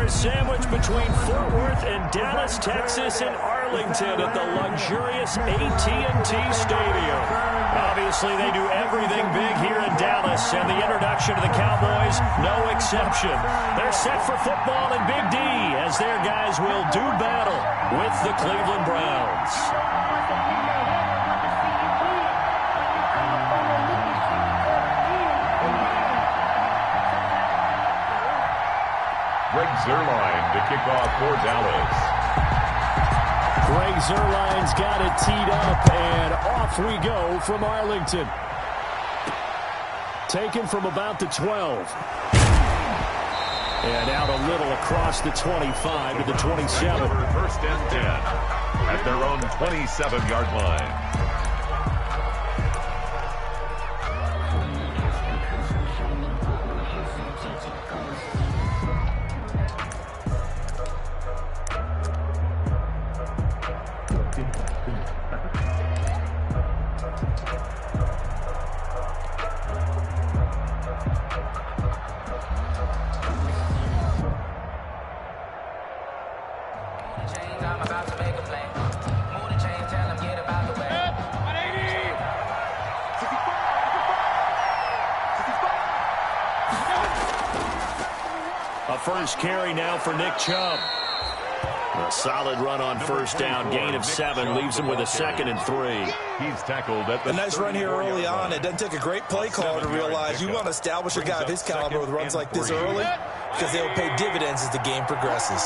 They're sandwiched between Fort Worth and Dallas, Texas, and Arlington at the luxurious AT&T Stadium. Obviously, they do everything big here in Dallas, and the introduction to the Cowboys, no exception. They're set for football in Big D as their guys will do battle with the Cleveland Browns. Greg Zuerlein to kick off for Dallas. Greg Zuerlein's got it teed up, and off we go from Arlington. Taken from about the 12. And out a little across the 25 to the 27. First and 10 at their own 27-yard line. First carry now for Nick Chubb. A solid run on first down. Gain of 7 leaves him with a 2nd and 3. He's tackled at the a nice run here early on. It doesn't take a great play caller to realize you want to establish a guy of his caliber with runs like this early because they will pay dividends as the game progresses.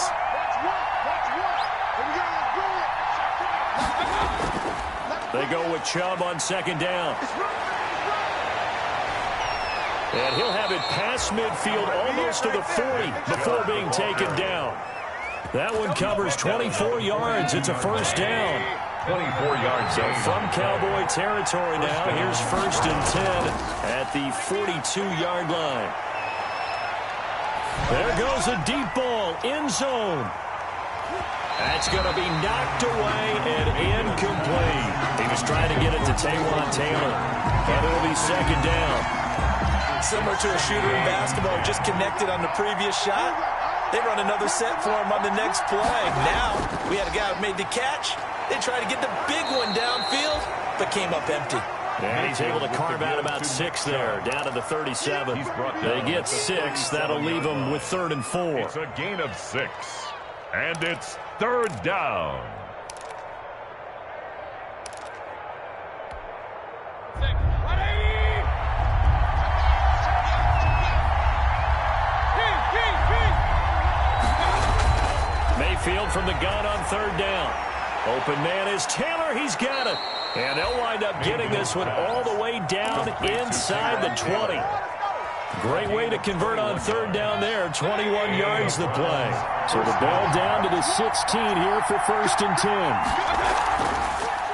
They go with Chubb on 2nd down. And he'll have it past midfield almost to the 40 before being taken down. That one covers 24 yards. It's a first down. 24 yards. So from Cowboy territory now, here's 1st and 10 at the 42-yard line. There goes a deep ball, end zone. That's going to be knocked away and incomplete. He was trying to get it to Taywan Taylor, but it'll be 2nd down. Similar to a shooter in basketball, just connected on the previous shot. They run another set for him on the next play. Now, we had a guy who made the catch. They tried to get the big one downfield, but came up empty. And he's able to carve out about 6 there, down to the 37. They get 6. That'll leave them with 3rd and 4. It's a gain of 6, and it's 3rd down. Mayfield from the gun on 3rd down. Open man is Taylor. He's got it. And they'll wind up getting this one all the way down inside the 20. Great way to convert on 3rd down there. 21 yards the play. So the ball down to the 16 here for 1st and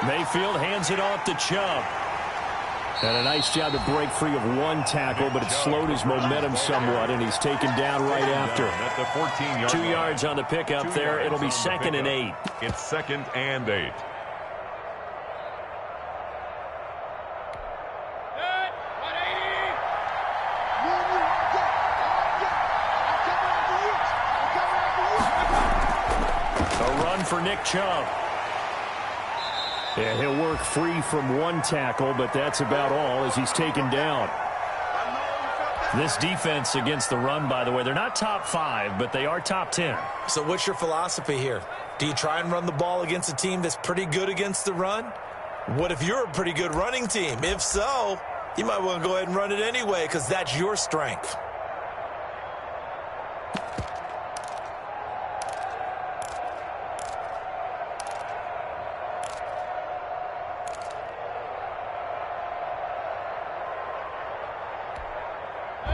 10. Mayfield hands it off to Chubb. And a nice job to break free of 1 tackle, but it slowed his momentum somewhat, and he's taken down right after. 2 yards on the pickup there. It'll be 2nd and 8. It's 2nd and 8. A run for Nick Chubb. And he'll work free from 1 tackle, but that's about all as he's taken down. This defense against the run, by the way, they're not top 5, but they are top 10. So what's your philosophy here? Do you try and run the ball against a team that's pretty good against the run? What if you're a pretty good running team? If so, you might want to go ahead and run it anyway because that's your strength.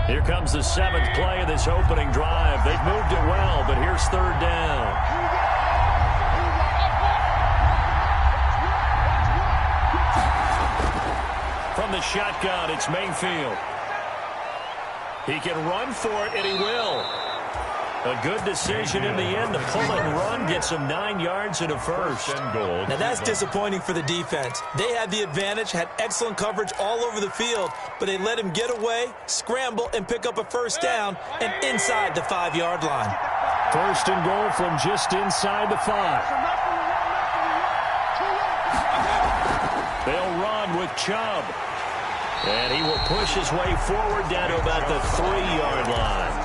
Here comes the 7th play of this opening drive. They've moved it well, but here's 3rd down. From the shotgun, it's Mayfield. He can run for it, and he will. A good decision in the end to pull and run, gets him 9 yards and a first. Now that's disappointing for the defense. They had the advantage, had excellent coverage all over the field, but they let him get away, scramble, and pick up a first down and inside the 5-yard line. First and goal from just inside the 5. They'll run with Chubb. And he will push his way forward down to about the 3-yard line.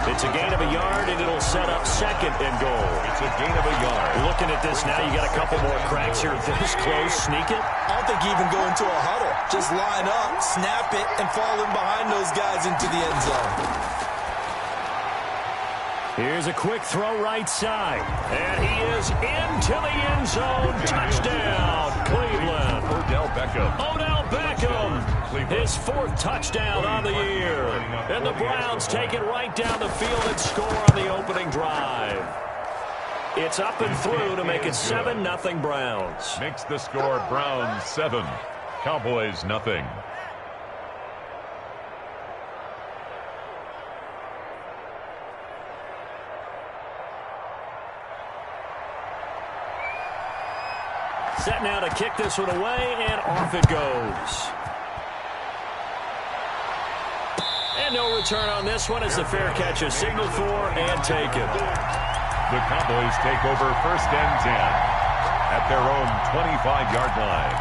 It's a gain of a yard, and it'll set up second and goal. It's a gain of a yard. Looking at this now, you got a couple more cracks here. This close, sneak it. I don't think you even go into a huddle. Just line up, snap it, and fall in behind those guys into the end zone. Here's a quick throw right side. And he is into the end zone. Touchdown, Cleveland. Odell Beckham. His 4th touchdown on the year. And the Browns take it right down the field and score on the opening drive. It's up and through to make it 7-0 Browns. Makes the score Browns 7, Cowboys nothing. Set now to kick this one away, and off it goes. And no return on this one as the fair catch is signaled for and taken. The Cowboys take over 1st and 10 at their own 25-yard line.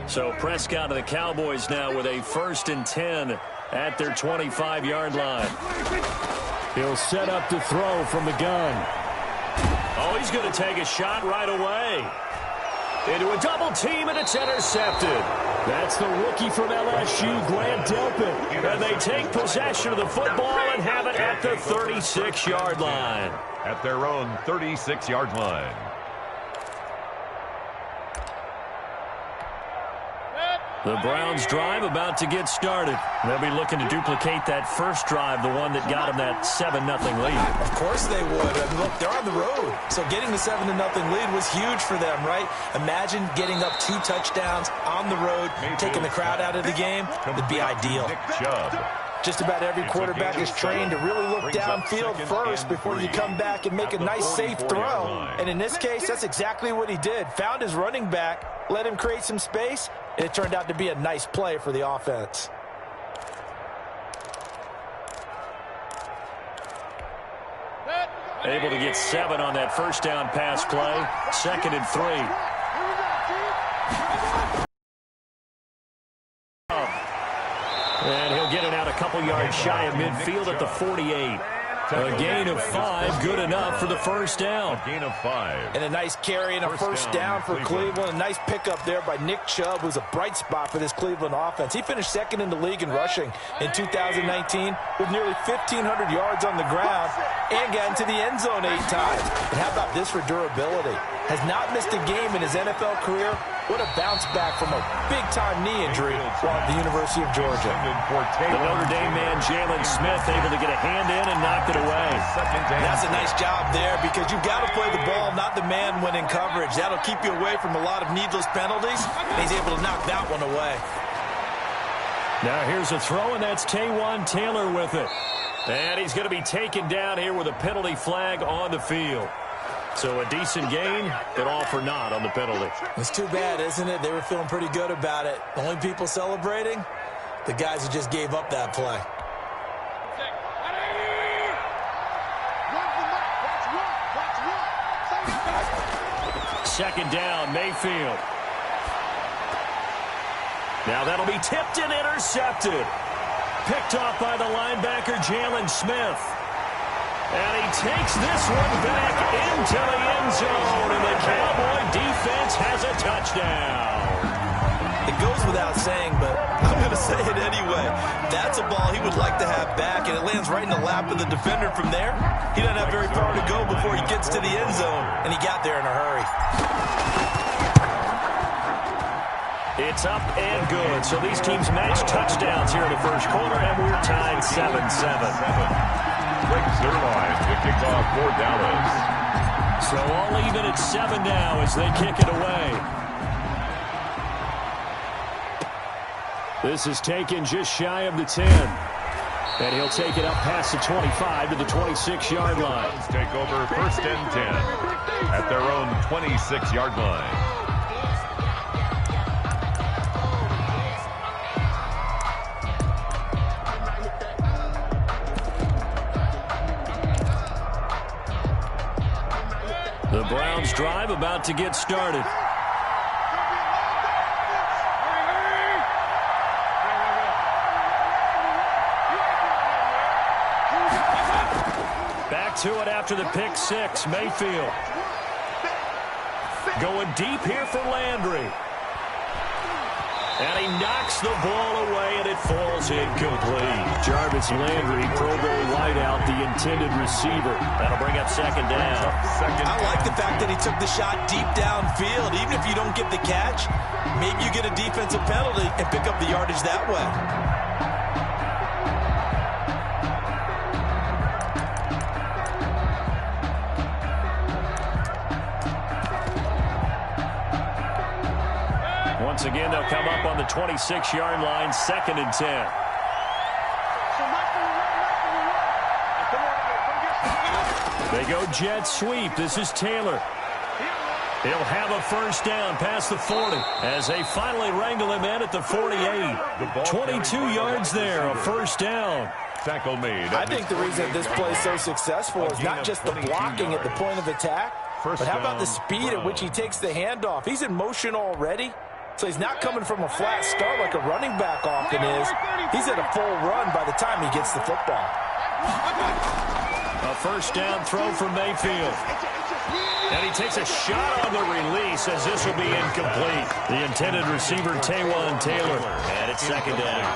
So Prescott of the Cowboys now with a 1st and 10 at their 25-yard line. He'll set up to throw from the gun. Oh, he's going to take a shot right away. Into a double team, and it's intercepted. That's the rookie from LSU, Grant Delpit. And they take possession of the football and have it at the 36-yard line. At their own 36-yard line. The Browns drive about to get started. They'll be looking to duplicate that first drive, the one that got them that 7-0 lead. Of course they would. I mean, look, they're on the road. So getting the 7-0 lead was huge for them, right? Imagine getting up 2 touchdowns on the road, taking the crowd out of the game. It'd be ideal. Just about every quarterback is trained to really look downfield first before you come back and make a nice, safe throw. And in this case, that's exactly what he did. Found his running back, let him create some space, and it turned out to be a nice play for the offense. Able to get 7 on that first down pass play. 2nd and 3. And he'll get it out a couple yards shy of midfield at the 48. A gain of 5, good enough for the first down. A gain of 5. And a nice carry and a first down for Cleveland. A nice pickup there by Nick Chubb, who's a bright spot for this Cleveland offense. He finished 2nd in the league in rushing in 2019 with nearly 1,500 yards on the ground and got into the end zone 8 times. And how about this for durability? Has not missed a game in his NFL career. What a bounce back from a big-time knee injury while at the University of Georgia. The Notre Dame man, Jalen Smith, able to get a hand in and knocked it away. That's a nice job there because you've got to play the ball, not the man when in coverage. That'll keep you away from a lot of needless penalties, and he's able to knock that one away. Now here's a throw, and that's Taywan Taylor with it. And he's going to be taken down here with a penalty flag on the field. So a decent gain, but all for naught on the penalty. It's too bad, isn't it? They were feeling pretty good about it. The only people celebrating, the guys who just gave up that play. Second down, Mayfield. Now that'll be tipped and intercepted. Picked off by the linebacker, Jalen Smith. And he takes this one back into the end zone, and the Cowboy defense has a touchdown. It goes without saying, but I'm going to say it anyway. That's a ball he would like to have back, and it lands right in the lap of the defender from there. He doesn't have very far to go before he gets to the end zone, and he got there in a hurry. It's up and good. So these teams match touchdowns here in the first quarter, and we're tied 7-7. Greg Zerline to kick off for Dallas. So all even at 7 now as they kick it away. This is taken just shy of the 10. And he'll take it up past the 25 to the 26-yard line. Take over first and 10 at their own 26-yard line. The Browns drive about to get started. Back to it after the pick six. Mayfield going deep here for Landry. And he knocks the ball away, and it falls incomplete. Jarvis Landry, Pro Bowl wideout, the intended receiver. That'll bring up second down. I like the fact that he took the shot deep downfield. Even if you don't get the catch, maybe you get a defensive penalty and pick up the yardage that way. Once again, they'll come up on the 26-yard line, second and 10. They go jet sweep. This is Taylor. He'll have a first down past the 40 as they finally wrangle him in at the 48. 22 yards there, a first down. Tackle made. I think the reason this play is so successful is not just the blocking at the point of attack, but how about the speed at which he takes the handoff? He's in motion already. So he's not coming from a flat start like a running back often is. He's at a full run by the time he gets the football. A first down throw for Mayfield. And he takes a shot on the release as this will be incomplete. The intended receiver, Taywan Taylor. And it's second down.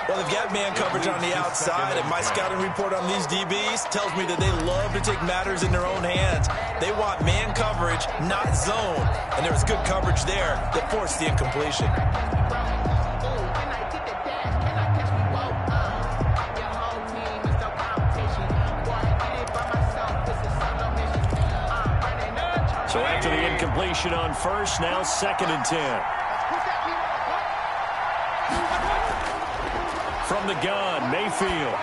Well, they've got man coverage on the outside, and my scouting report on these DBs tells me that they love to take matters in their own hands. They want man coverage, not zone. And there was good coverage there that forced the incompletion. So after the incompletion on first, now second and 10. From the gun, Mayfield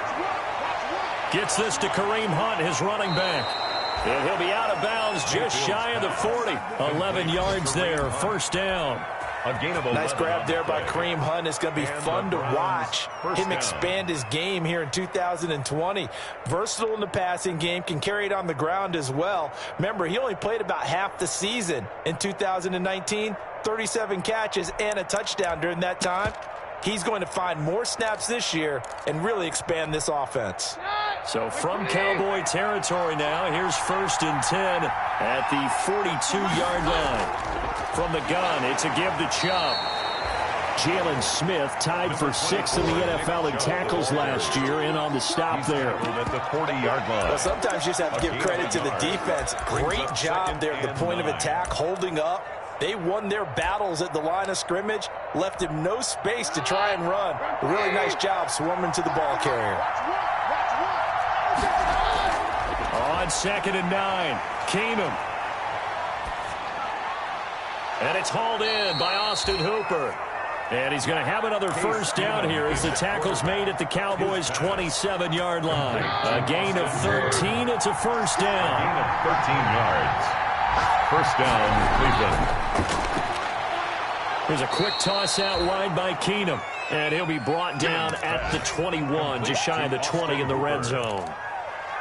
gets this to Kareem Hunt, his running back. And he'll be out of bounds just shy of the 40. 11 yards there, first down. Nice grab there by Kareem Hunt. It's going to be fun to watch him expand his game here in 2020. Versatile in the passing game, can carry it on the ground as well. Remember, he only played about half the season in 2019, 37 catches and a touchdown during that time. He's going to find more snaps this year and really expand this offense. So from Cowboy territory now, here's first and 10 at the 42-yard line. From the gun, it's a give to Chubb. Jalen Smith tied for 6th in the NFL in tackles last year, in on the stop there. At the 40-yard line. Well, sometimes you just have to give credit to the defense. Great job there at the point of attack, holding up. They won their battles at the line of scrimmage, left him no space to try and run. A really nice job swarming to the ball carrier. On second and 9, Keenum. And it's hauled in by Austin Hooper. And he's going to have another first down here as the tackle's made at the Cowboys' 27-yard line. A gain of 13. It's a first down. Gain of 13 yards. First down, Cleveland. Here's a quick toss out wide by Keenum. And he'll be brought down at the 21, just shy of the 20 in the red zone.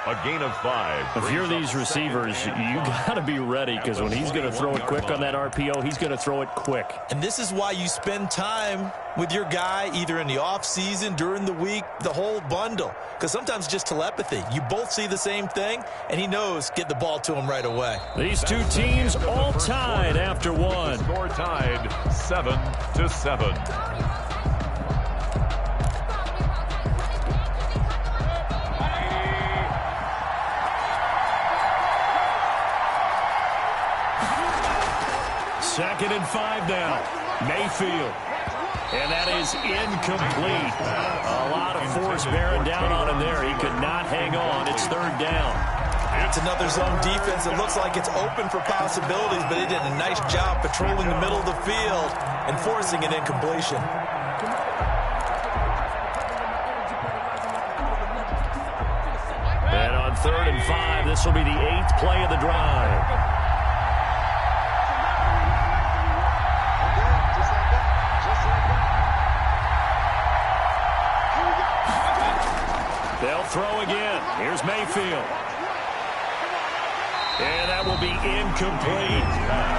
A gain of 5. If you're these receivers, you got to be ready, because when he's going to throw it quick on that RPO, he's going to throw it quick. And this is why you spend time with your guy either in the offseason, during the week, the whole bundle. Because sometimes it's just telepathy. You both see the same thing, and he knows get the ball to him right away. These two teams all tied after one. Score tied 7-7. Second and 5 now. Mayfield. And that is incomplete. A lot of force bearing down on him there. He could not hang on. It's third down. It's another zone defense. It looks like it's open for possibilities, but they did a nice job patrolling the middle of the field and forcing an incompletion. 3rd and 5. This will be the 8th play of the drive. They'll throw again. Here's Mayfield. And that will be incomplete.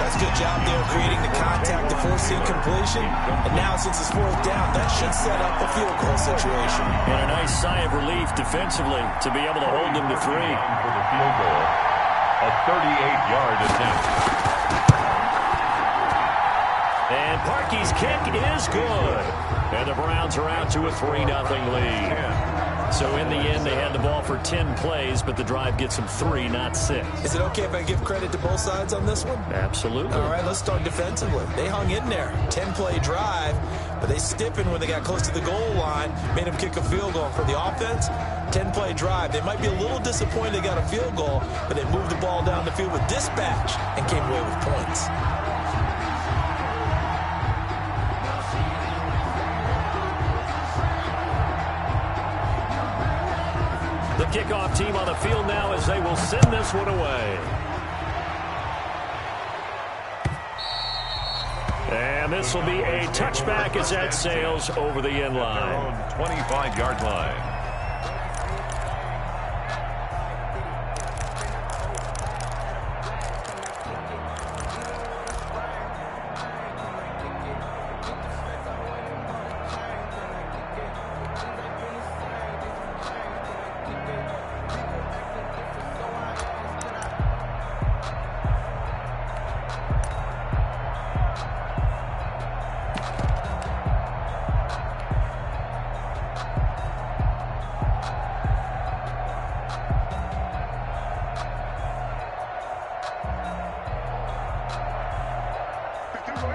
That's a good job there creating the contact to force the incompletion. And now since it's 4th down, that should set up a field goal situation. And a nice sigh of relief defensively to be able to hold them to 3. For the field goal, a 38-yard attempt. And Parkey's kick is good. And the Browns are out to a 3-0 lead. So in the end, they had the ball for 10 plays, but the drive gets them 3, not 6. Is it okay if I give credit to both sides on this one? Absolutely. All right, let's start defensively. They hung in there. 10-play drive, but they stiffened when they got close to the goal line, made them kick a field goal. For the offense, 10-play drive. They might be a little disappointed they got a field goal, but they moved the ball down the field with dispatch and came away with points. The kickoff team on the field now as they will send this one away. And this will be a touchback as that sails over the end line. 25-yard line.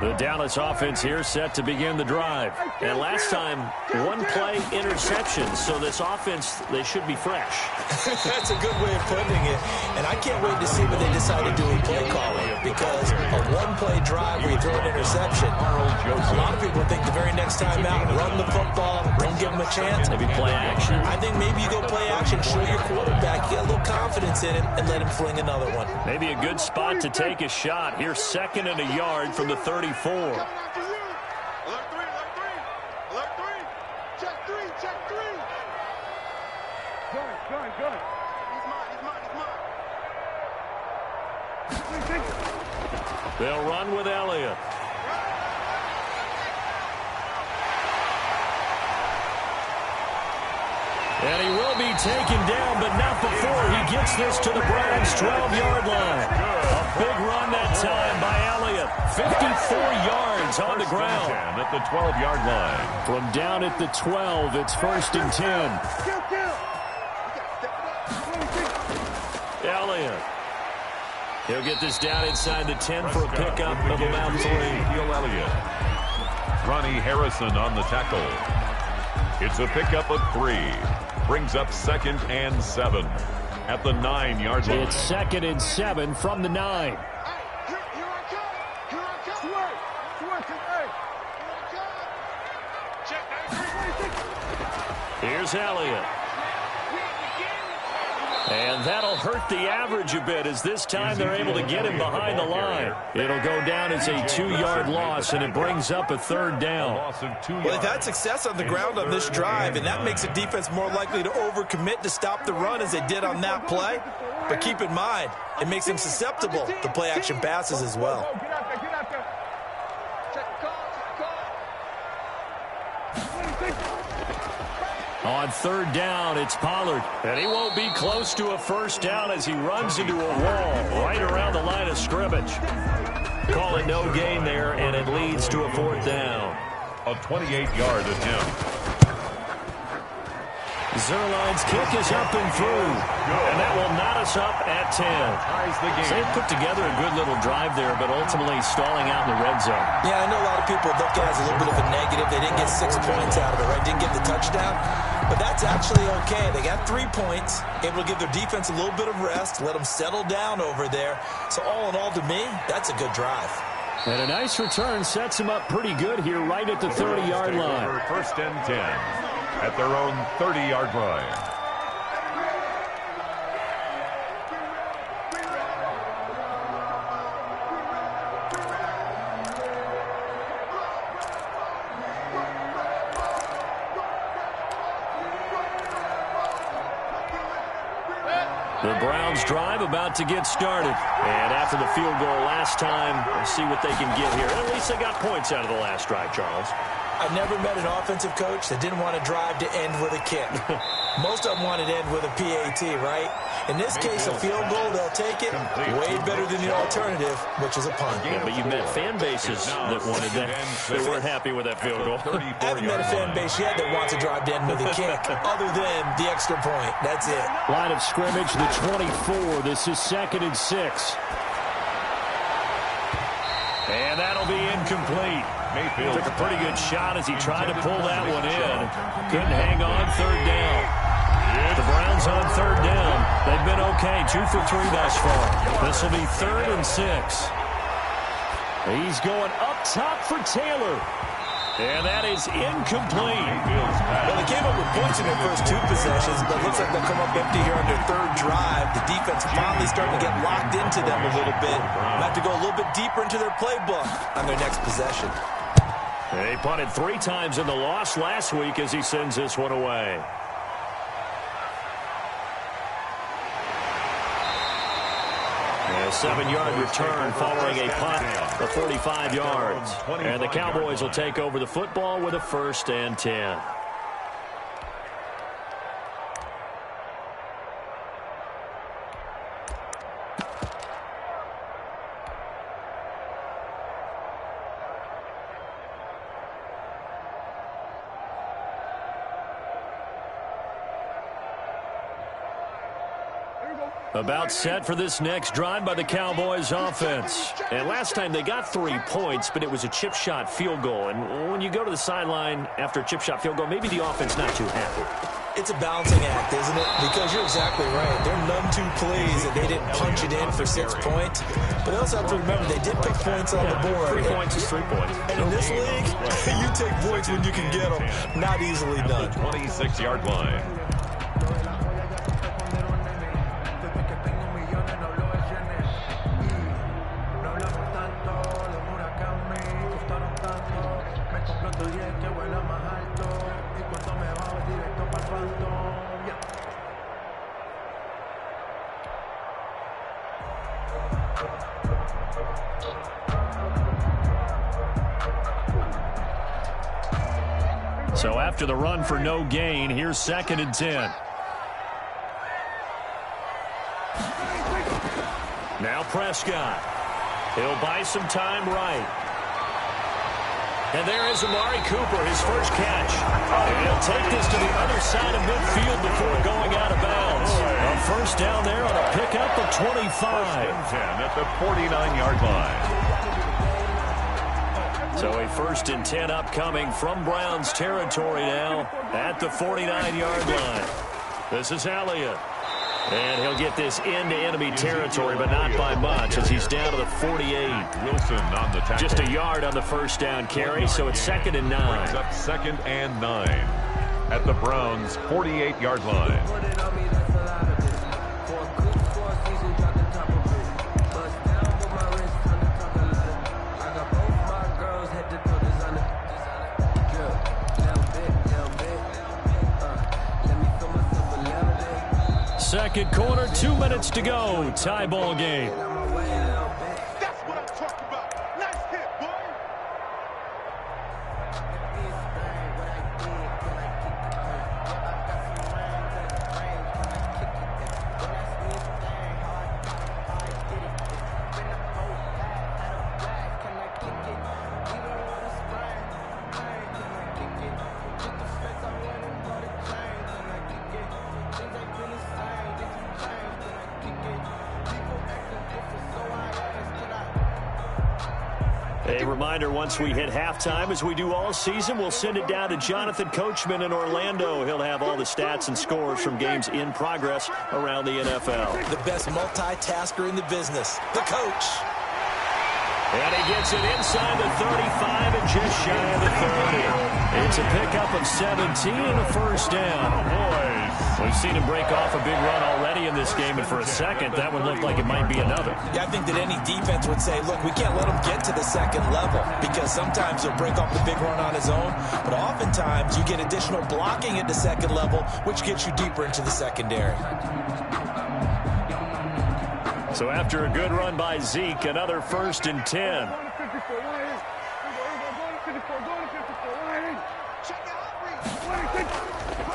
The Dallas offense here set to begin the drive. And last time, 1-play interception. So this offense, they should be fresh. That's a good way of putting it. And I can't wait to see what they decide to do with play calling. Because a 1-play drive where you throw an interception, a lot of people think the very next time out, run the football, don't give them a chance. Maybe play action. I think maybe you go play action, show your quarterback, you got a little confidence in him, and let him fling another one. Maybe a good spot to take a shot. Here's 2nd and a yard from the 34. They'll run with Elliott. And he will be taken down, but not before he gets this to the Browns' 12-yard line. A big run that time by Elliott. 54 yards on the ground. At the 12-yard line. From down at the 12, it's 1st and 10. Elliott. He'll get this down inside the 10 for a pickup of about 3. Elliott. Ronnie Harrison on the tackle. It's a pickup of 3. Brings up 2nd and 7 at the 9-yard line. It's 2nd and 7 from the 9. Here's Elliott. And that'll hurt the average a bit as this time they're able to get him behind the line. It'll go down as a 2-yard loss, and it brings up a 3rd down. Well, they've had success on the ground on this drive, and that makes the defense more likely to overcommit to stop the run as they did on that play. But keep in mind, it makes them susceptible to play-action passes as well. On 3rd down, it's Pollard. And he won't be close to a 1st down as he runs into a wall right around the line of scrimmage. Call it no gain there, and it leads to a 4th down. A 28-yard attempt. Zerline's kick is up and through. And that will knot us up at 10. So they put together a good little drive there, but ultimately stalling out in the red zone. Yeah, I know a lot of people look at it as a little bit of a negative. They didn't get 6 points out of it, right? Didn't get the touchdown. But that's actually okay. They got 3 points, able to give their defense a little bit of rest, let them settle down over there. So all in all, to me, that's a good drive. And a nice return sets them up pretty good here right at the 30-yard line. 1st and 10 at their own 30-yard line. The Browns drive about to get started. And after the field goal last time, we'll see what they can get here. At least they got points out of the last drive, Charles. I've never met an offensive coach that didn't want to drive to end with a kick. Most of them wanted to end with a PAT, right? In this case, a field goal, they'll take it. Way better than the alternative, which is a punt. Yeah, but you've met fan bases that wanted that. They weren't happy with that field goal. I haven't met a fan base yet that wants to drive to end with a kick, other than the extra point. That's it. Line of scrimmage, the 24. This is 2nd and 6. And that'll be incomplete. Mayfield took a pretty good shot as he tried to pull that one in. Couldn't hang on 3rd down. The Browns on 3rd down. They've been okay, 2 for 3 thus far. This will be 3rd and 6. He's going up top for Taylor. And that is incomplete. Well, they came up with points in their first 2 possessions, but it looks like they'll come up empty here on their 3rd drive. The defense finally starting to get locked into them a little bit. They'll have to go a little bit deeper into their playbook on their next possession. They punted 3 times in the loss last week as he sends this one away. A 7-yard return following a punt of 45 yards. And the Cowboys will take over the football with a 1st and 10. About set for this next drive by the Cowboys offense. And last time they got 3 points, but it was a chip shot field goal. And when you go to the sideline after a chip shot field goal, maybe the offense not too happy. It's a balancing act, isn't it? Because you're exactly right. They're none too pleased that they didn't punch it in for 6 points. But they also have to remember they did put points on the board. 3 points is 3 points. And in this league, you take points when you can get them. Not easily done. 26-yard line. So after the run for no gain, here's 2nd and 10. Now Prescott. He'll buy some time right. And there is Amari Cooper, his first catch. And he'll take this to the other side of midfield before going out of bounds. A 1st down there on a pickup of 25. 1st and 10 at the 49-yard line. So a 1st and 10 upcoming from Browns territory now at the 49-yard line. This is Elliott. And he'll get this into enemy territory, but not by much as he's down to the 48. Wilson on the tackle. Just a yard on the 1st down carry, so it's 2nd and 9. Brings up 2nd and 9 at the Browns' 48-yard line. Second quarter, 2 minutes to go. Tie ball game. That's what I'm talking about. Nice hit, boy. A reminder, once we hit halftime, as we do all season, we'll send it down to Jonathan Coachman in Orlando. He'll have all the stats and scores from games in progress around the NFL. The best multitasker in the business, the coach. And he gets it inside the 35 and just shy of the 30. It's a pickup of 17 and a 1st down. We've seen him break off a big run already in this game, and for a second, that one looked like it might be another. Yeah, I think that any defense would say, look, we can't let him get to the 2nd level, because sometimes he'll break off the big run on his own, but oftentimes you get additional blocking at the 2nd level, which gets you deeper into the secondary. So after a good run by Zeke, another 1st and 10.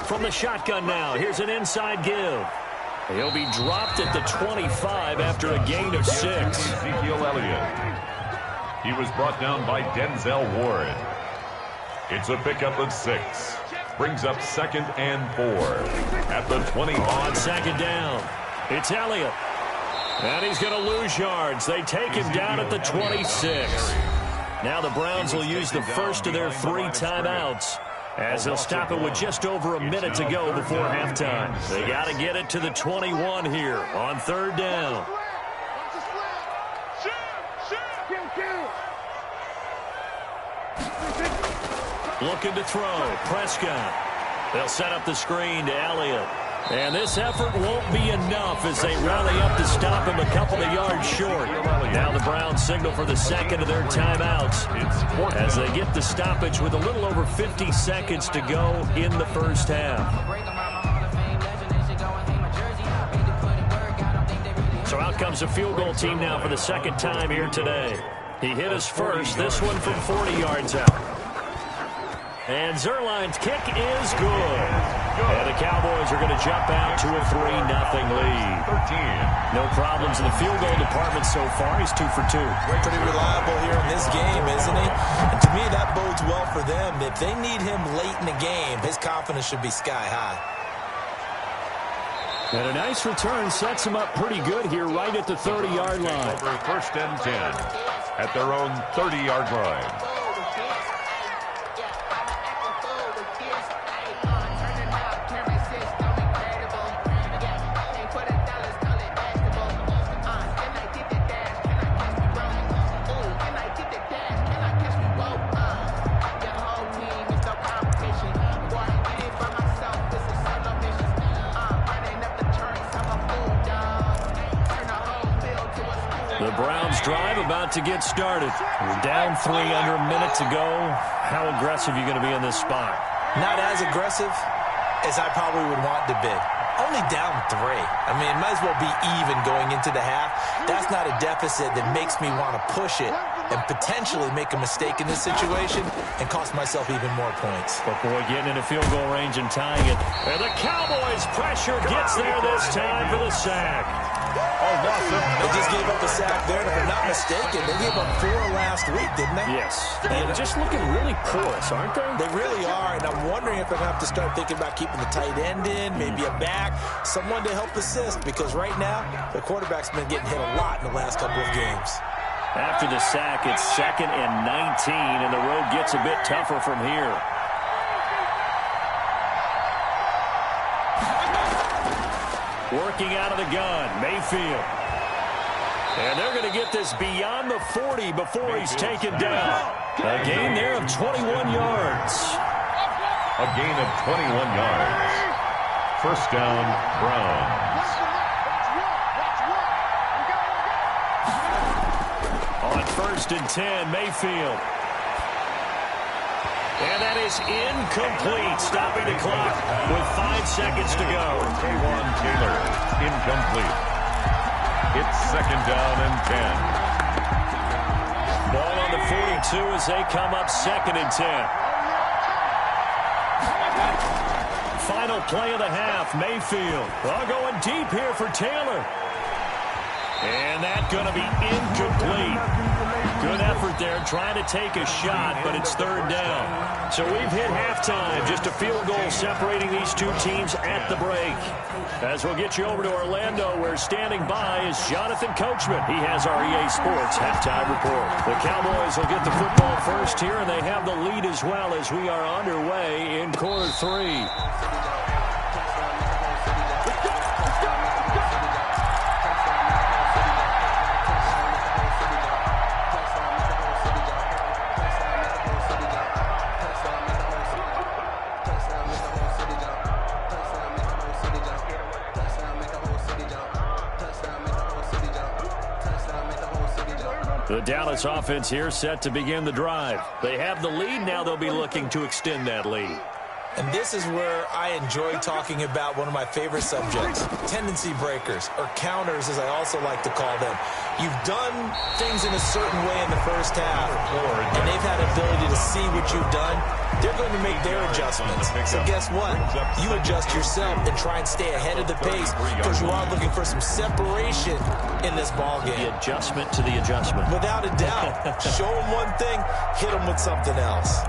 From the shotgun now, here's an inside give. He'll be dropped at the 25 after a gain of 6. Ezekiel Elliott. He was brought down by Denzel Ward. It's a pickup of 6. Brings up 2nd and 4 at the 20. On 2nd down, it's Elliott. And he's going to lose yards. They take him down at the 26. Now the Browns will use the first of their 3 timeouts, as they'll stop it with just over a minute to go before halftime. They got to get it to the 21 here on 3rd down. Looking to throw. Prescott. They'll set up the screen to Elliott. And this effort won't be enough as they rally up to stop him a couple of yards short. Now the Browns signal for the 2nd of their timeouts as they get the stoppage with a little over 50 seconds to go in the first half. So out comes the field goal team now for the 2nd time here today. He hit us first, this one from 40 yards out. And Zerline's kick is good. And the Cowboys are going to jump out to a 3-0 lead. 13. No problems in the field goal department so far. He's 2 for 2. Pretty reliable here in this game, isn't he? And to me, that bodes well for them. If they need him late in the game, his confidence should be sky high. And a nice return sets him up pretty good here right at the 30-yard line. Over 1st and 10 at their own 30-yard line. The Browns drive about to get started. We're down 3 under a minute to go. How aggressive are you going to be in this spot? Not as aggressive as I probably would want to be. Only down 3. I mean, it might as well be even going into the half. That's not a deficit that makes me want to push it and potentially make a mistake in this situation and cost myself even more points. But boy, getting into field goal range and tying it. And the Cowboys' pressure gets there this time for the sack. They just gave up a sack there, and if I'm not mistaken, they gave up 4 last week, didn't they? Yes. And just looking really porous, aren't they? They really are, and I'm wondering if they're going to have to start thinking about keeping the tight end in, maybe a back, someone to help assist, because right now, the quarterback's been getting hit a lot in the last couple of games. After the sack, it's 2nd and 19, and the road gets a bit tougher from here. Working out of the gun, Mayfield. And they're going to get this beyond the 40 before he's taken down. A gain there of 21 yards. A gain of 21 yards. 1st down, Browns. On 1st and 10, Mayfield. And that is incomplete, stopping the clock with 5 seconds to go. Taywan Taylor, incomplete. It's 2nd down and 10. Ball on the 42 as they come up 2nd and 10. Final play of the half, Mayfield. All going deep here for Taylor. And that's going to be incomplete. Good effort there, trying to take a shot, but it's 3rd down. So we've hit halftime, just a field goal separating these two teams at the break. As we'll get you over to Orlando, where standing by is Jonathan Coachman. He has our EA Sports halftime report. The Cowboys will get the football first here, and they have the lead as well as we are underway in quarter 3. The Dallas offense here set to begin the drive. They have the lead. Now they'll be looking to extend that lead. And this is where I enjoy talking about one of my favorite subjects, tendency breakers, or counters as I also like to call them. You've done things in a certain way in the first half, and they've had ability to see what you've done. They're going to make their adjustments. So guess what? You adjust yourself and try and stay ahead of the pace because you are looking for some separation in this ball game. The adjustment to the adjustment. Without a doubt. Show them one thing, hit them with something else.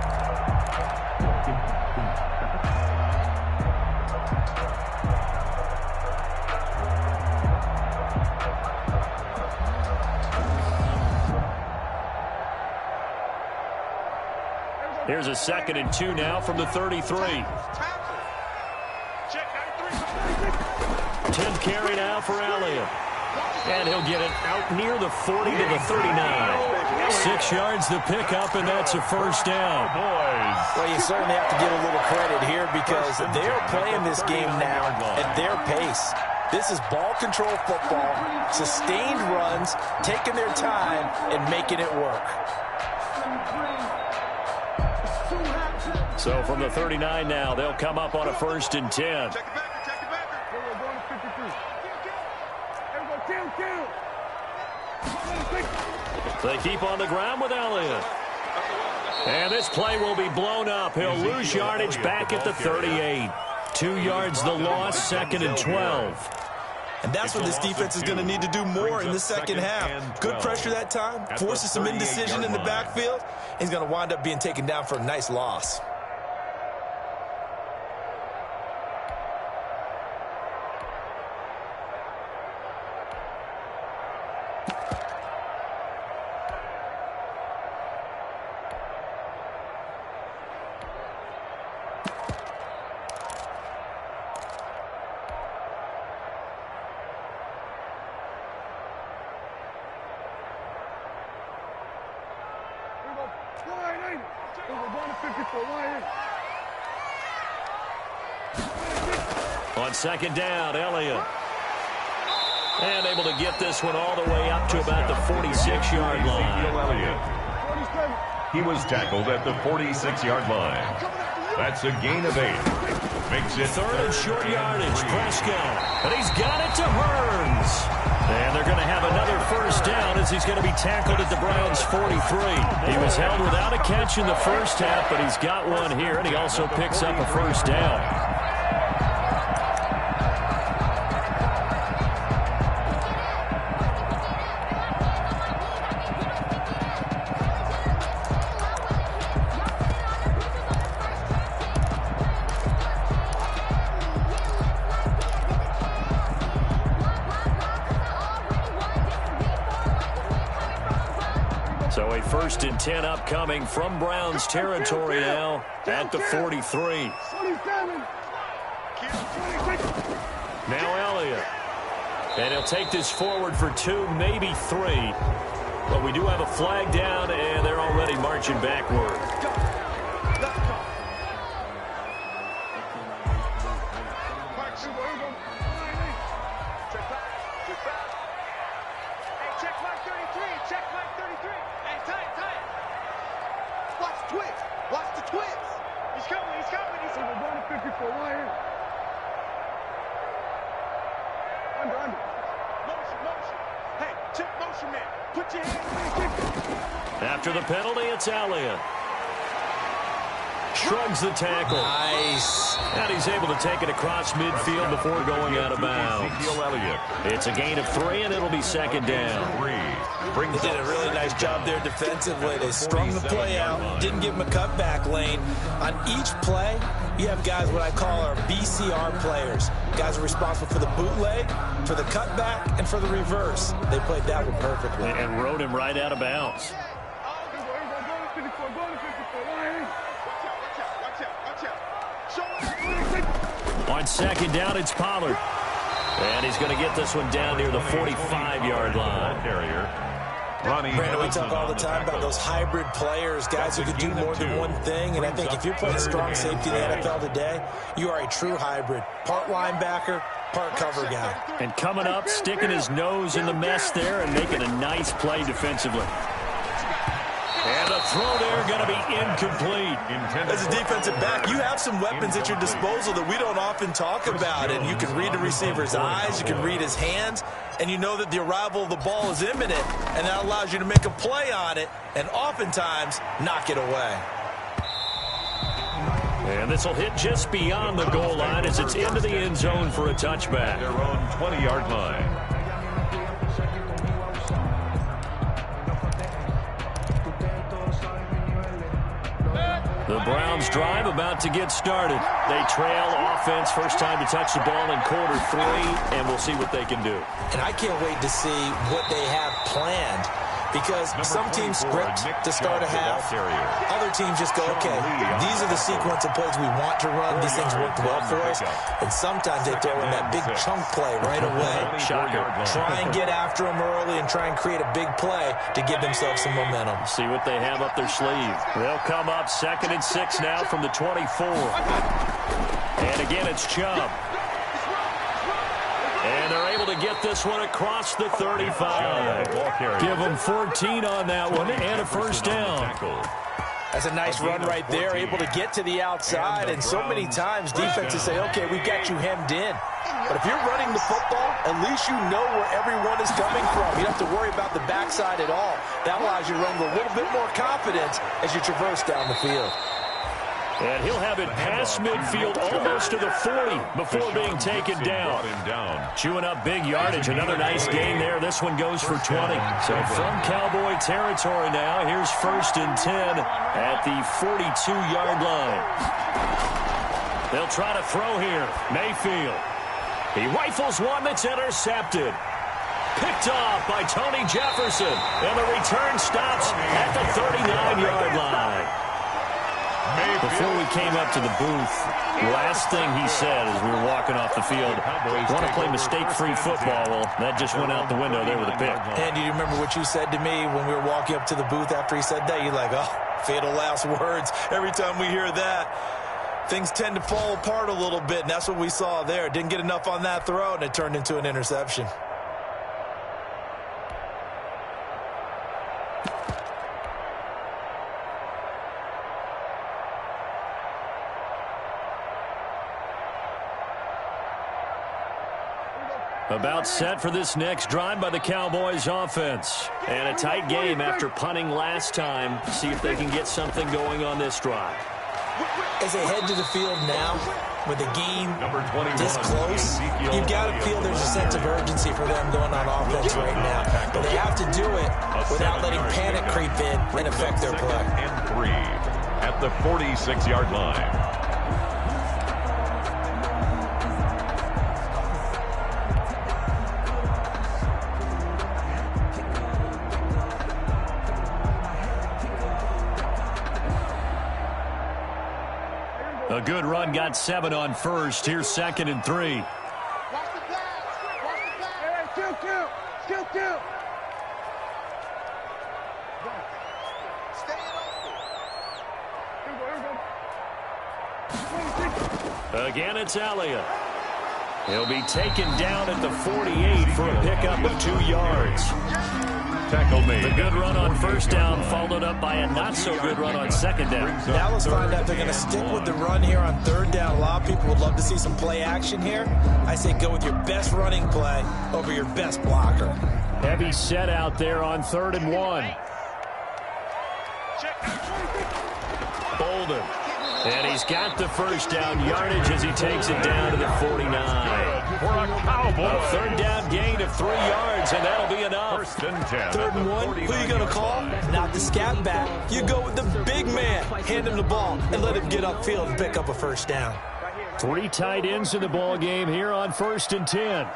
Here's a 2nd and 2 now from the 33. 10th carry now for Elliott. And he'll get it out near the 40 to the 39. 6 yards to pick up, and that's a first down. Well, you certainly have to give a little credit here because they're playing this game now at their pace. This is ball control football, sustained runs, taking their time, and making it work. So from the 39 now, they'll come up on a 1st and 10. They keep on the ground with Elliott. And this play will be blown up. He'll lose yardage back at the 38. 2 yards the loss, 2nd and 12. And that's what this defense is going to need to do more in the second half. Good pressure that time, forces some indecision in the backfield. He's going to wind up being taken down for a nice loss. On 2nd down, Elliott. And able to get this one all the way up to about the 46-yard line. He was tackled at the 46-yard line. That's a gain of 8. Makes it 3rd and short yardage. Prescott. And he's got it to Hearns. And they're going to have another first down as he's going to be tackled at the Browns' 43. He was held without a catch in the first half, but he's got one here, and he also picks up a first down. So a 1st and 10 upcoming from Browns territory now at the 43. Now Elliott. And he'll take this forward for 2, maybe 3. But we do have a flag down, and they're already marching backward. After the penalty, it's Elliott. Shrugs the tackle. Nice. And he's able to take it across midfield before going out of bounds. It's a gain of 3, and it'll be 2nd down. They did a really nice job there defensively. They strung the play out, didn't give him a cutback lane. On each play, you have guys what I call our BCR players. Guys are responsible for the bootleg, for the cutback, and for the reverse. They played that one perfectly. And rode him right out of bounds. On 2nd down, it's Pollard. And he's going to get this one down near the 45-yard line. Brandon, we talk all the time about those hybrid players, guys who can do more than one thing. And I think if you're playing strong safety in the NFL today, you are a true hybrid. Part linebacker, part cover guy. And coming up, sticking his nose in the mess there and making a nice play defensively. And the throw there going to be incomplete. As a defensive back, you have some weapons at your disposal that we don't often talk about. And you can read the receiver's eyes, you can read his hands, and you know that the arrival of the ball is imminent, and that allows you to make a play on it and oftentimes knock it away. And this will hit just beyond the goal line as it's into the end zone for a touchback. Their own 20-yard line. The Browns drive about to get started. They trail offense, first time to touch the ball in quarter 3, and we'll see what they can do. And I can't wait to see what they have planned, because some teams script to start a half. Other teams just go, okay, these are the sequence of plays we want to run. These things worked well for us. And sometimes they throw in that big chunk play right away. Shocker. Try and get after them early and try and create a big play to give themselves some momentum. See what they have up their sleeve. They'll come up 2nd and 6 now from the 24. And again, it's Chubb. And they're able to get this one across the 35. Give them 14 on that one and a first down. That's a nice run right there, able to get to the outside. And so many times defenses say, okay, we've got you hemmed in. But if you're running the football, at least you know where everyone is coming from. You don't have to worry about the backside at all. That allows you to run with a little bit more confidence as you traverse down the field. And he'll have it past midfield almost to the 40 before being taken down. Chewing up big yardage. Another nice gain there. This one goes for 20. So from Cowboy territory now, here's 1st and 10 at the 42-yard line. They'll try to throw here. Mayfield. He rifles one that's intercepted. Picked off by Tony Jefferson. And the return stops at the 39-yard line. Before we came up to the booth, last thing he said as we were walking off the field, want to play mistake-free football. Well, that just went out the window there with a pick. And do you remember what you said to me when we were walking up to the booth after he said that? You're like, oh, fatal last words. Every time we hear that, things tend to fall apart a little bit, and that's what we saw there. Didn't get enough on that throw, and it turned into an interception. About set for this next drive by the Cowboys offense. And a tight game after punting last time. See if they can get something going on this drive. As they head to the field now, with the game this close, you've got to feel there's a sense of urgency for them going on offense right now. But they have to do it without letting panic creep in and affect their play. And 3 at the 46-yard line. A good run, got 7 on first. Here's 2nd and 3. Watch the pass. Watch the pass. Hey, kill. Stay open. Again, it's Elliott. He'll be taken down at the 48 for a pickup of 2 yards. Tackle made. The good run on first down followed up by a not-so-good run on second down. Now let's find out if they're going to stick with the run here on 3rd down. A lot of people would love to see some play action here. I say go with your best running play over your best blocker. Heavy set out there on 3rd and 1. Bolden. And he's got the first down yardage as he takes it down to the 49. For a Cowboy. A 3rd down gain of 3 yards, and that'll be enough. 1st and 10. 3rd and 1, who you going to call? Not the scat back. You go with the big man. Hand him the ball and let him get upfield and pick up a first down. 3 tight ends in the ball game here on 1st and 10.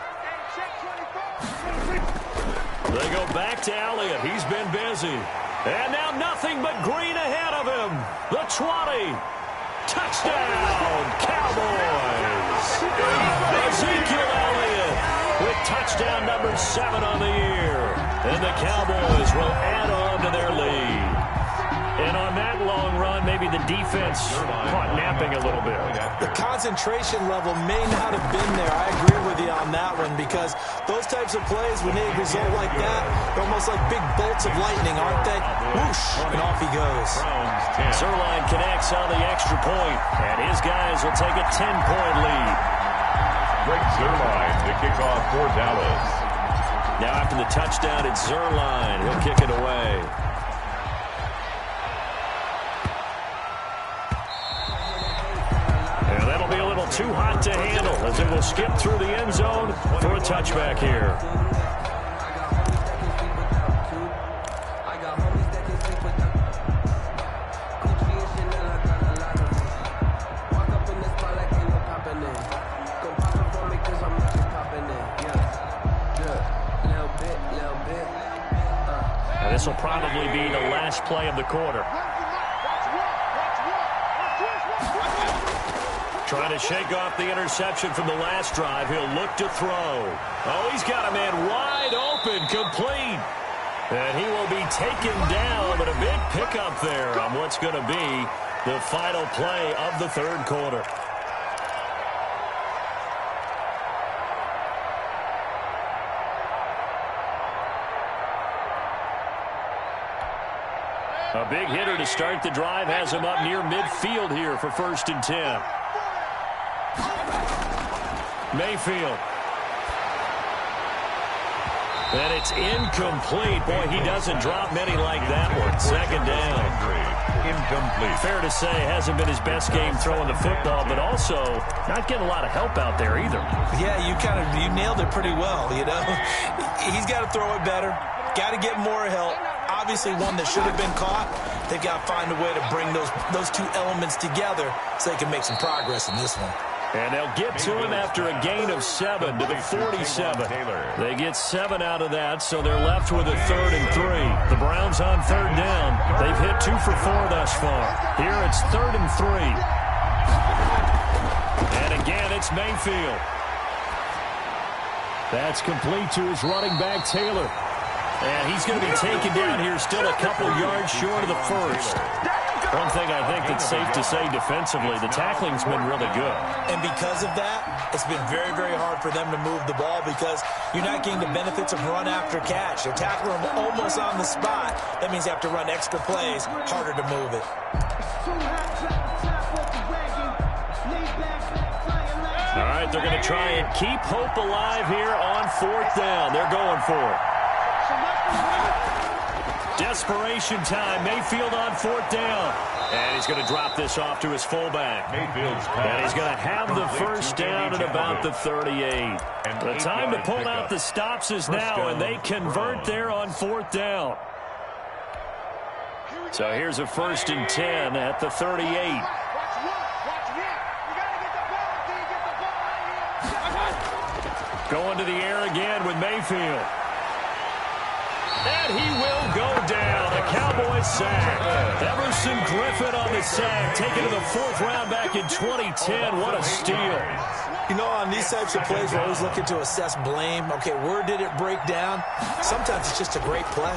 They go back to Elliott. He's been busy. And now nothing but green ahead of him. The 20. Touchdown, Cowboys! Ezekiel Elliott with touchdown number 7 on the year. And the Cowboys will add on to their lead. And on that long run, maybe the defense caught napping a little bit. The concentration level may not have been there. I agree with you on on that one because those types of plays, when they result like that, they're almost like big bolts of lightning, aren't they? Whoosh, and off he goes. Zerline connects on the extra point, and his guys will take a 10-point lead. Greg Zerline to kick off for Dallas. Now after the touchdown, it's Zerline. He'll kick it away. And that'll be a little too hot to handle as it will skip through the end zone for a touchback here. And this will probably be the last play of the quarter. Trying to shake off the interception from the last drive. He'll look to throw. Oh, he's got a man wide open, complete. And he will be taken down, but a big pickup there on what's going to be the final play of the third quarter. A big hitter to start the drive has him up near midfield here for 1st and 10. Mayfield. And it's incomplete. Boy, he doesn't drop many like that one. 2nd down. Incomplete. Fair to say, hasn't been his best game throwing the football, but also not getting a lot of help out there either. Yeah, you nailed it pretty well, you know. He's got to throw it better. Got to get more help. Obviously one that should have been caught. They've got to find a way to bring those two elements together so they can make some progress in this one. And they'll get to him after a gain of 7 to the 47. They get 7 out of that, so they're left with a 3rd and 3. The Browns on 3rd down. They've hit 2 for 4 thus far. Here it's 3rd and 3. And again, it's Mayfield. That's complete to his running back, Taylor. And he's going to be taken down here, still a couple yards short of the first. One thing I think that's safe to say defensively, the tackling's been really good. And because of that, it's been very, very hard for them to move the ball because you're not getting the benefits of run after catch. They're tackling them almost on the spot. That means you have to run extra plays, harder to move it. All right, they're going to try and keep hope alive here on 4th down. They're going for it. Desperation time. Mayfield on 4th down. And he's going to drop this off to his fullback. Mayfield's And he's going to have the first down at about the 38. The time to pull out the stops is now, and they convert there on 4th down. So here's a 1st and 10 at the 38. Going to the air again with Mayfield. And he will go down. A Cowboys sack. Emerson Griffin on the sack. Taken to the 4th round back in 2010. What a steal. You know, on these types of plays, we're always looking to assess blame. Okay, where did it break down? Sometimes it's just a great play.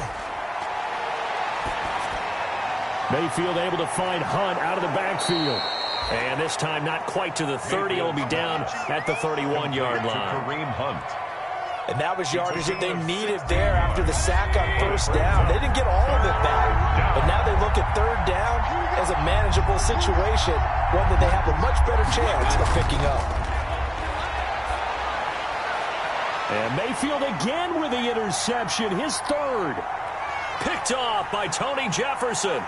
Mayfield able to find Hunt out of the backfield. And this time not quite to the 30. He'll be down at the 31-yard line. Kareem Hunt. And that was yardage that they needed there after the sack on 1st down. They didn't get all of it back. But now they look at 3rd down as a manageable situation, one that they have a much better chance of picking up. And Mayfield again with the interception, his 3rd. Picked off by Tony Jefferson.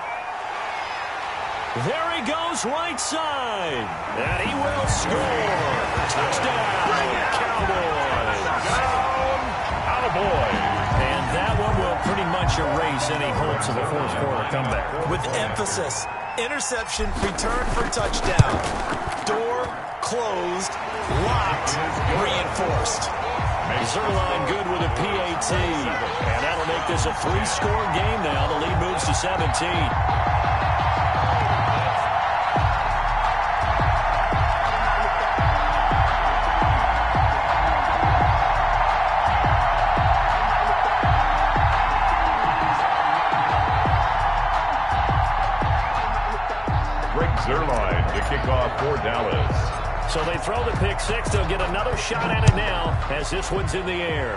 There he goes, right side. And he will score. Touchdown, Cowboys. Cowboys. And that one will pretty much erase any hopes of a 4th quarter comeback. With emphasis, interception, return for touchdown. Door closed, locked, reinforced. Zerline good with a PAT. And that'll make this a 3-score game now. The lead moves to 17. Zerline to kick off for Dallas. So they throw the pick six. They'll get another shot at it now as this one's in the air.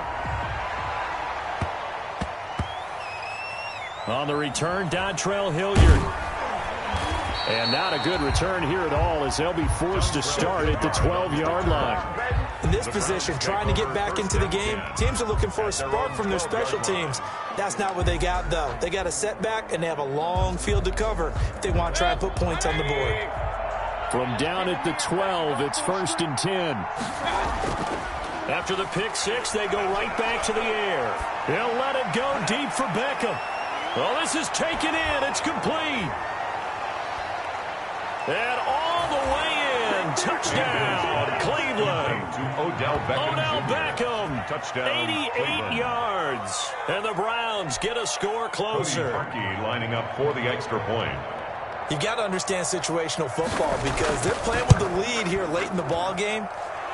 On the return, Dontrell Hilliard. And not a good return here at all as they'll be forced to start at the 12-yard line. In this position, trying to get back into the game, teams are looking for a spark from their special teams. That's not what they got, though. They got a setback, and they have a long field to cover if they want to try and put points on the board. From down at the 12, it's 1st and 10. After the pick six, they go right back to the air. They'll let it go deep for Beckham. Well, this is taken in. It's complete. And all the way in. Touchdown, Cleveland. Odell Beckham. Touchdown, 88 Cleveland. yards. And the Browns get a score closer. Cody Parkey lining up for the extra point. You've got to understand situational football because they're playing with the lead here late in the ball game.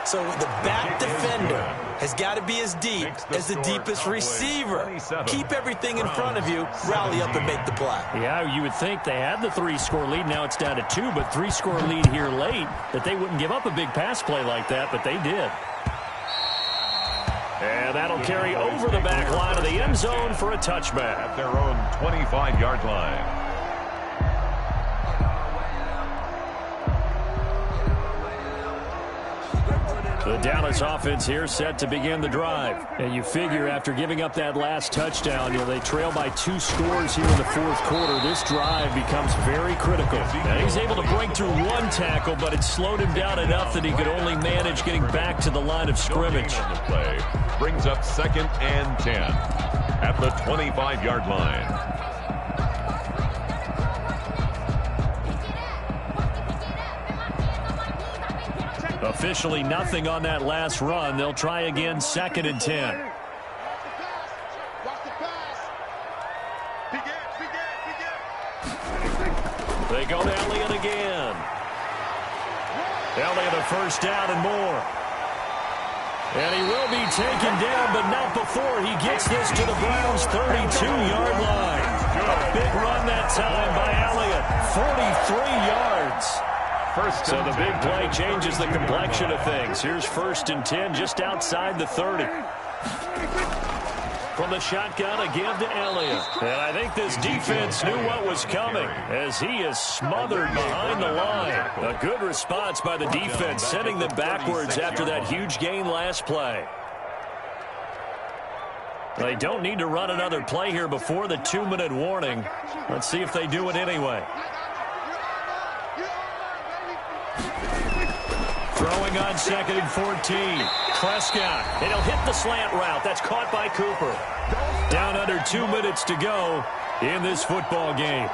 So the back defender has got to be as deep as the deepest receiver. Keep everything in front of you, rally up and make the play. Yeah, you would think they had the 3-score lead. Now it's down to 2, but 3-score lead here late, that they wouldn't give up a big pass play like that, but they did. And that'll carry over the back line of the end zone for a touchback. At their own 25-yard line. The Dallas offense here set to begin the drive. And you figure after giving up that last touchdown, they trail by 2 scores here in the 4th quarter. This drive becomes very critical. And he's able to break through 1 tackle, but it slowed him down enough that he could only manage getting back to the line of scrimmage. On the play brings up 2nd and 10 at the 25-yard line. Officially nothing on that last run. They'll try again, 2nd and 10. They go to Elliott again. Elliott a first down and more. And he will be taken down, but not before he gets this to the Browns' 32-yard line. A big run that time by Elliott, 43 yards. So the big play changes the complexion of things. Here's 1st and 10 just outside the 30. From the shotgun, a give to Elliott. And I think this defense knew what was coming as he is smothered behind the line. A good response by the defense, sending them backwards after that huge gain last play. They don't need to run another play here before the 2-minute warning. Let's see if they do it anyway. Throwing on 2nd and 14. Prescott, and he'll hit the slant route. That's caught by Cooper. Down under 2 minutes to go in this football game.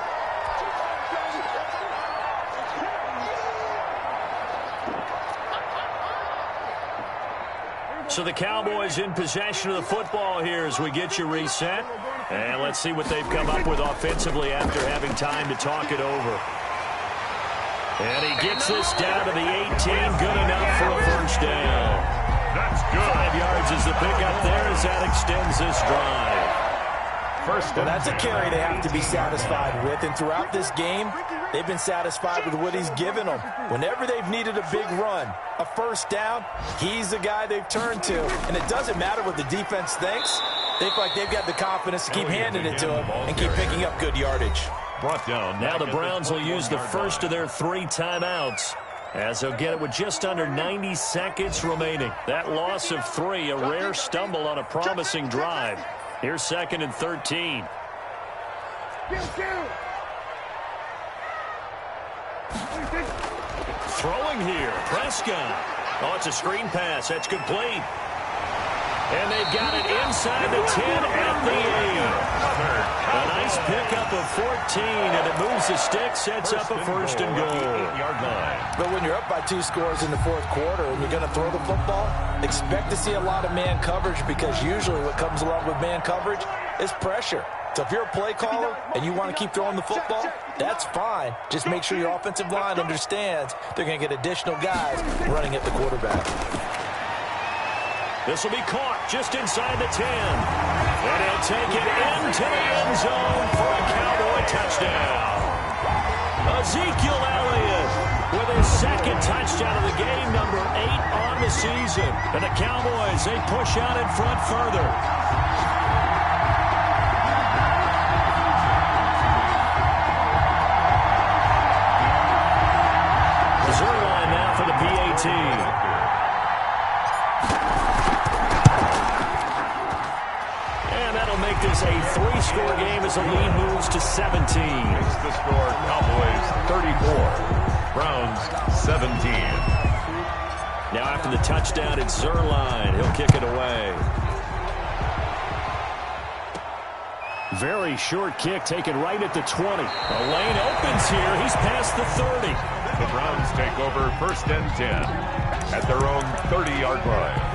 So the Cowboys in possession of the football here as we get you reset. And let's see what they've come up with offensively after having time to talk it over. And he gets this down to the 18. Good enough for a first down. That's good. 5 yards is the pickup there as that extends this drive. Well, that's a carry they have to be satisfied with. And throughout this game, they've been satisfied with what he's given them. Whenever they've needed a big run, a first down, he's the guy they've turned to. And it doesn't matter what the defense thinks. They feel like they've got the confidence to keep handing it to him and keep picking up good yardage. Brought down. Now the Browns will use the first of their 3 timeouts as they'll get it with just under 90 seconds remaining. That loss of 3, a rare stumble on a promising drive. Here's 2nd and 13. Throwing here, Prescott. Oh, it's a screen pass. That's complete. And they've got it inside the 10 at the 8. A nice pickup of 14, and it moves the stick, sets up a 1st and goal. But when you're up by 2 scores in the 4th quarter and you're going to throw the football, expect to see a lot of man coverage because usually what comes along with man coverage is pressure. So if you're a play caller and you want to keep throwing the football, that's fine. Just make sure your offensive line understands they're going to get additional guys running at the quarterback. This will be caught just inside the 10. And he'll take it into the end zone for a Cowboy touchdown. Ezekiel Elliott with his second touchdown of the game, number 8 on the season. And the Cowboys, they push out in front further. Zerline now for the PAT. Make this a 3-score game as the lead moves to 17. Makes the score Cowboys 34, Browns 17. Now after the touchdown, it's Zerline. He'll kick it away. Very short kick taken right at the 20. The lane opens here. He's past the 30. The Browns take over 1st and 10 at their own 30-yard line.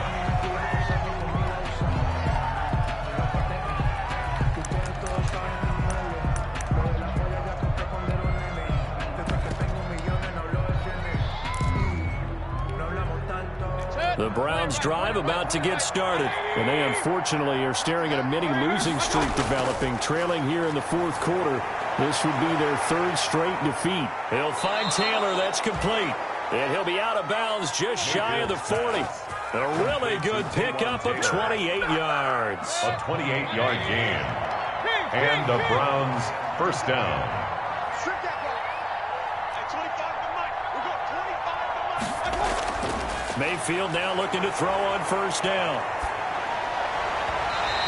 The Browns drive about to get started. And they unfortunately are staring at a mini losing streak developing, trailing here in the 4th quarter. This would be their 3rd straight defeat. He'll find Taylor. That's complete. And he'll be out of bounds just shy of the 40. A really good pickup of 28 yards. A 28-yard gain. And the Browns 1st down. Mayfield now looking to throw on 1st down.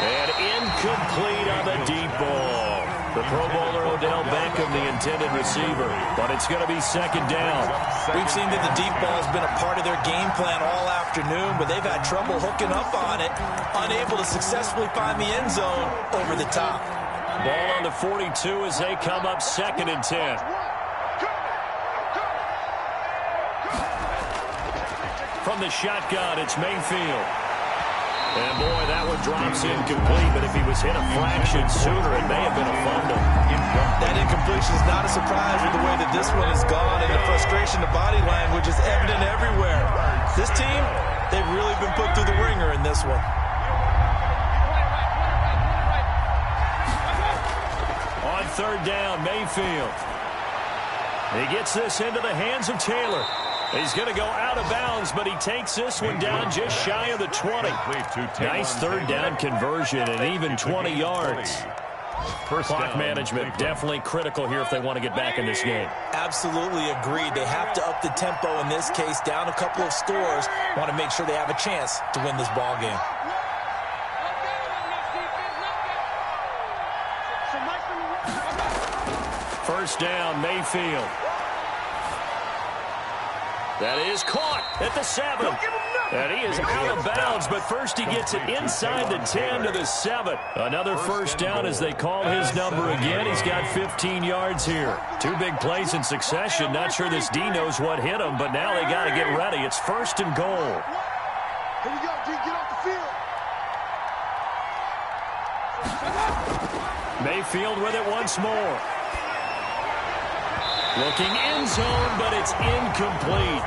And incomplete on the deep ball. The Pro Bowler Odell Beckham, the intended receiver. But it's going to be 2nd down. We've seen that the deep ball has been a part of their game plan all afternoon, but they've had trouble hooking up on it, unable to successfully find the end zone over the top. Ball on the 42 as they come up 2nd and 10. From the shotgun, it's Mayfield. And, boy, that one drops incomplete, but if he was hit a fraction sooner, it may have been a fumble. That incompletion is not a surprise with the way that this one has gone, and the frustration, the body language is evident everywhere. This team, they've really been put through the ringer in this one. On 3rd down, Mayfield. He gets this into the hands of Taylor. He's going to go out of bounds, but he takes this one down just shy of the 20. Nice 3rd down conversion and even 20 yards. Clock management definitely critical here if they want to get back in this game. Absolutely agreed. They have to up the tempo in this case, down a couple of scores. Want to make sure they have a chance to win this ball game. First down, Mayfield. That is caught at the 7. And he is out of bounds, but first he gets it inside the 10 to the 7. Another first down as they call his number again. He's got 15 yards here. 2 big plays in succession. Not sure this D knows what hit him, but now they got to get ready. It's 1st and goal. Here we go, D. Get off the field. Mayfield with it once more. Looking end zone, but it's incomplete.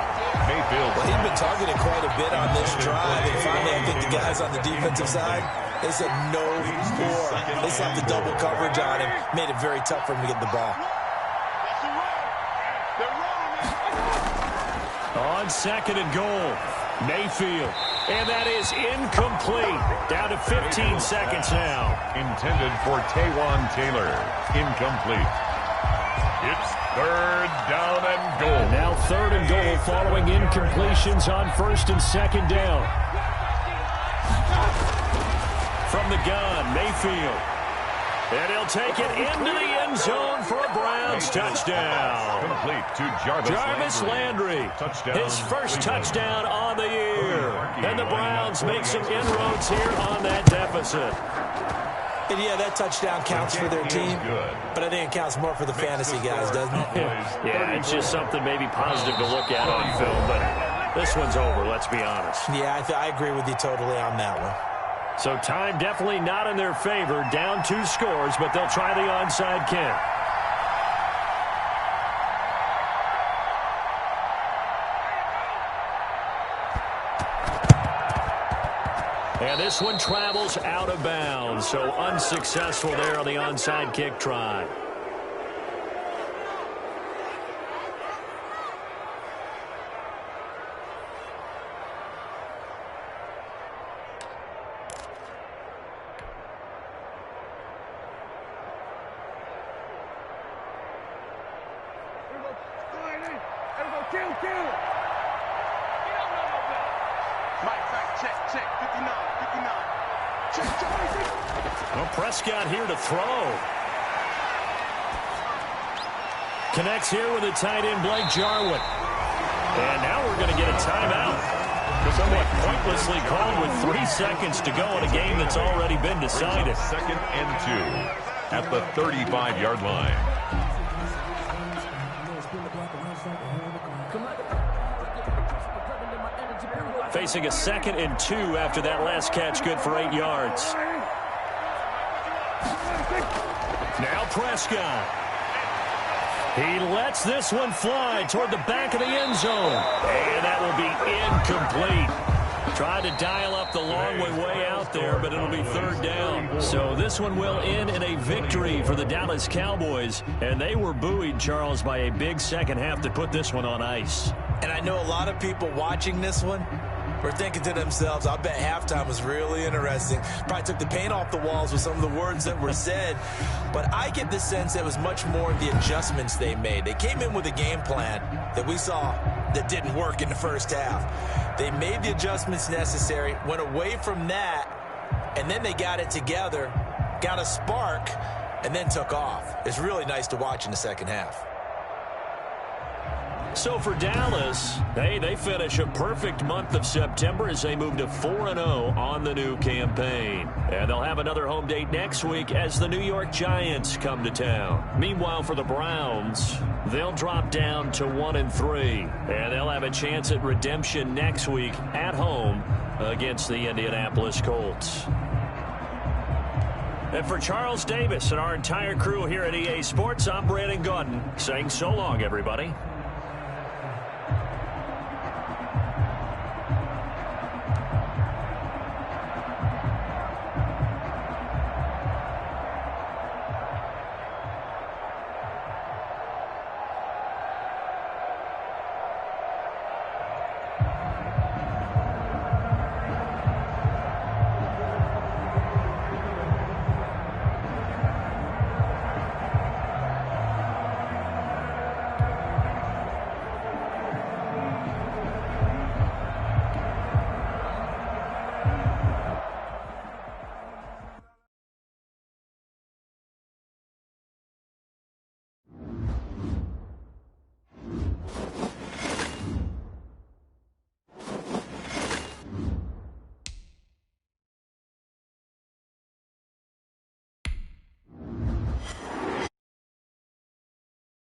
Mayfield. Well, he's been targeted quite a bit on this drive, and finally I think the guys on the defensive side, they said no more. They slapped the double coverage on him, made it very tough for him to get the ball. On 2nd and goal, Mayfield. And that is incomplete. Down to 15 seconds now. Intended for Taywan Taylor. Incomplete. It's 3rd down and goal. Now 3rd and goal following incompletions on 1st and 2nd down. From the gun, Mayfield. And he'll take it into the end zone for a Browns touchdown. Complete to Jarvis Landry. Touchdown. His first touchdown on the year. And the Browns make some inroads here on that deficit. And yeah, that touchdown counts for their team, but I think it counts more for the fantasy guys, doesn't it? Yeah, it's just something maybe positive to look at on film, but this one's over, let's be honest. Yeah, I agree with you totally on that one. So time definitely not in their favor. Down 2 scores, but they'll try the onside kick. And this one travels out of bounds, so unsuccessful there on the onside kick try. Check, 59. Check. Well, Prescott here to throw. Connects here with the tight end, Blake Jarwin. And now we're going to get a timeout. Somewhat pointlessly called with 3 seconds to go in a game that's already been decided. Second and 2 at the 35-yard line. Facing a 2nd and 2 after that last catch, good for 8 yards. Now Prescott. He lets this one fly toward the back of the end zone. And that will be incomplete. Tried to dial up the long way out there, but it'll be 3rd down. So this one will end in a victory for the Dallas Cowboys. And they were buoyed, Charles, by a big second half that put this one on ice. And I know a lot of people watching this one were thinking to themselves, I bet halftime was really interesting. Probably took the paint off the walls with some of the words that were said. But I get the sense it was much more the adjustments they made. They came in with a game plan that we saw that didn't work in the first half. They made the adjustments necessary, went away from that, and then they got it together, got a spark, and then took off. It's really nice to watch in the second half. So for Dallas, they finish a perfect month of September as they move to 4-0 on the new campaign. And they'll have another home date next week as the New York Giants come to town. Meanwhile, for the Browns, they'll drop down to 1-3. And they'll have a chance at redemption next week at home against the Indianapolis Colts. And for Charles Davis and our entire crew here at EA Sports, I'm Brandon Gaudin saying so long, everybody.